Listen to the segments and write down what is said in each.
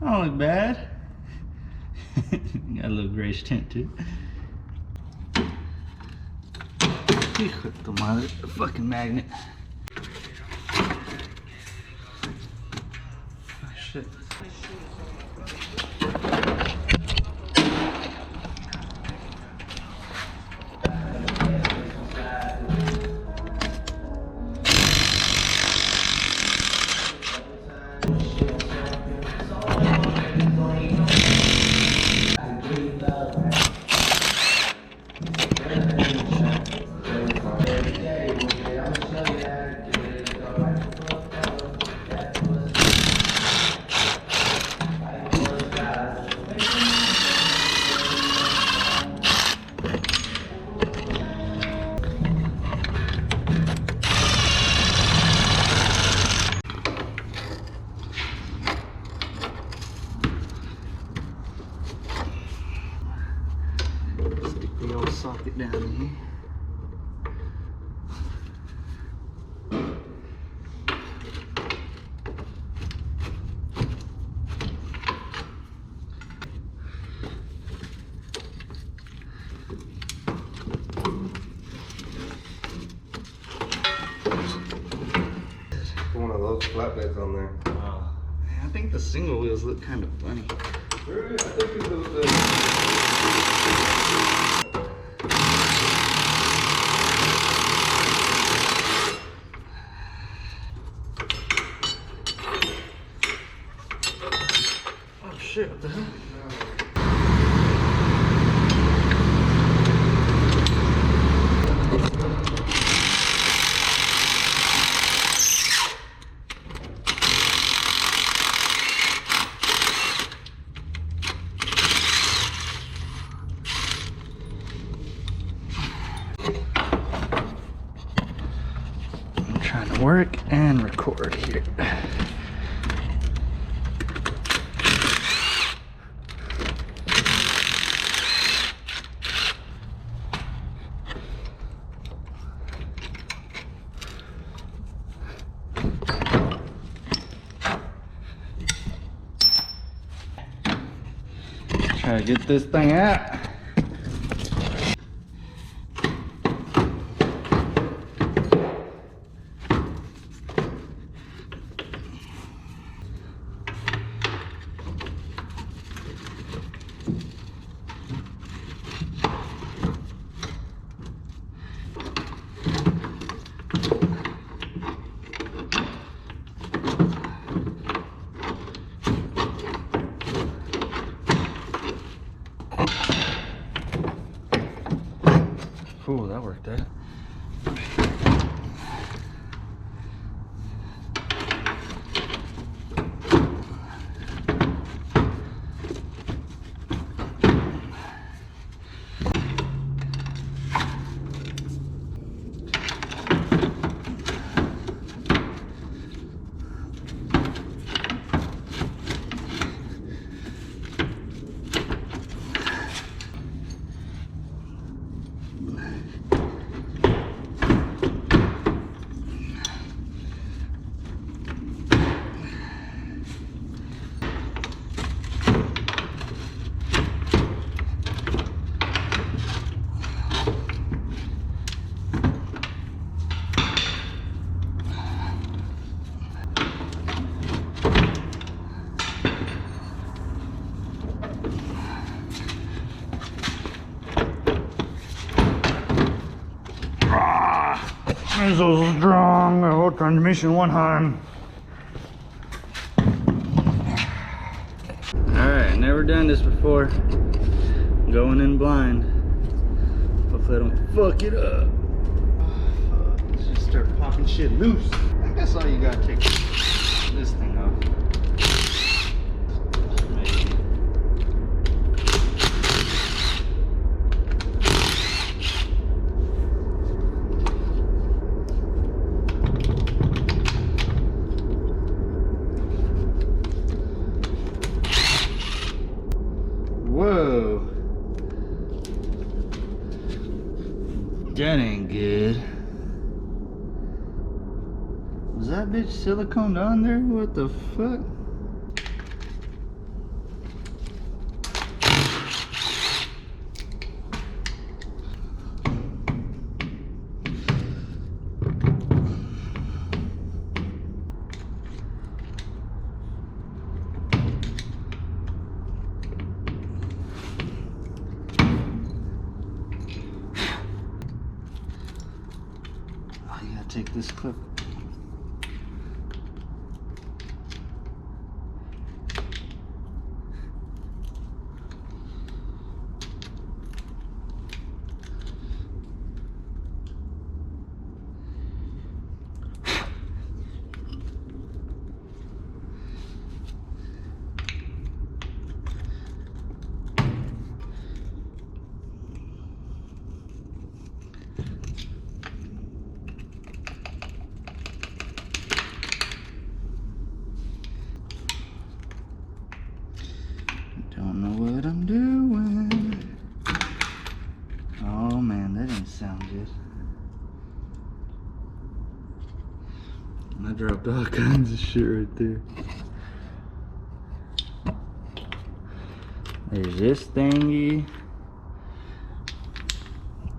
Don't look bad. Got a little grayish tint too. Hijo de tu madre, the fucking magnet. Oh shit. Stick the old socket down here. One of those flatbeds on there. Oh, I think the single wheels look kind of funny. Really? I think it's the Oh shit, what the hell? I'm trying to work and record here. Try to get this thing out. Ooh, that worked out. It's so strong, the whole transmission one hand. Alright, never done this before. Going in blind. Hopefully I don't fuck it up. Let's just start popping shit loose. I guess all you gotta take this thing off. Whoa. That ain't good. Was that bitch siliconed on there? What the fuck? this clip. Don't know what I'm doing. Oh man, that didn't sound good. I dropped all kinds of shit right there. There's this thingy.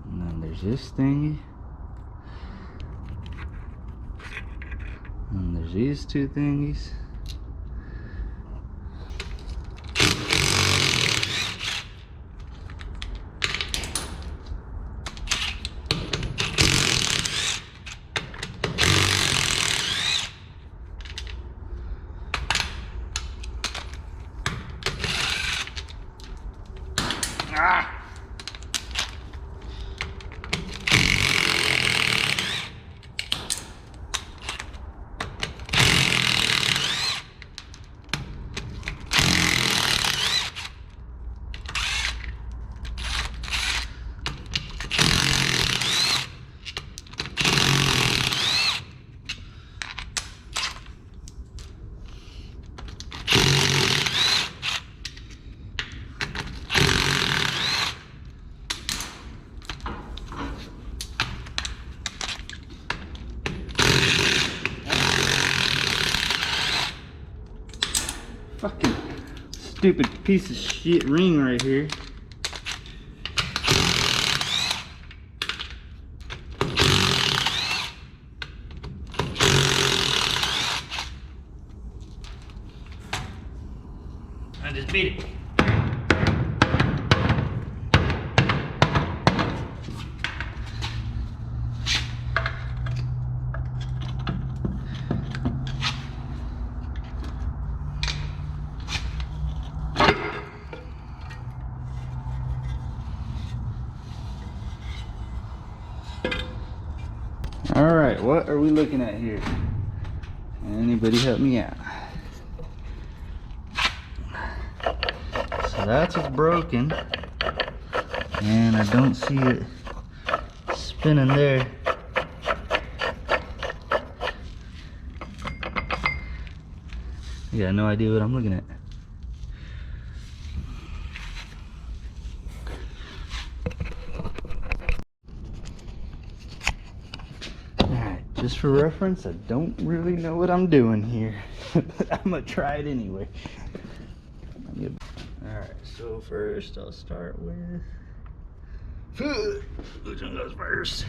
And then there's this thingy. And there's these two thingies. Ah! Fucking stupid piece of shit ring right here. I just beat it. All right, what are we looking at here? Anybody help me out? So that's what's broken, and I don't see it spinning there. Yeah, no idea what I'm looking at. Just for reference, I don't really know what I'm doing here, but I'm gonna try it anyway. Alright, so first I'll start with... Which one goes first?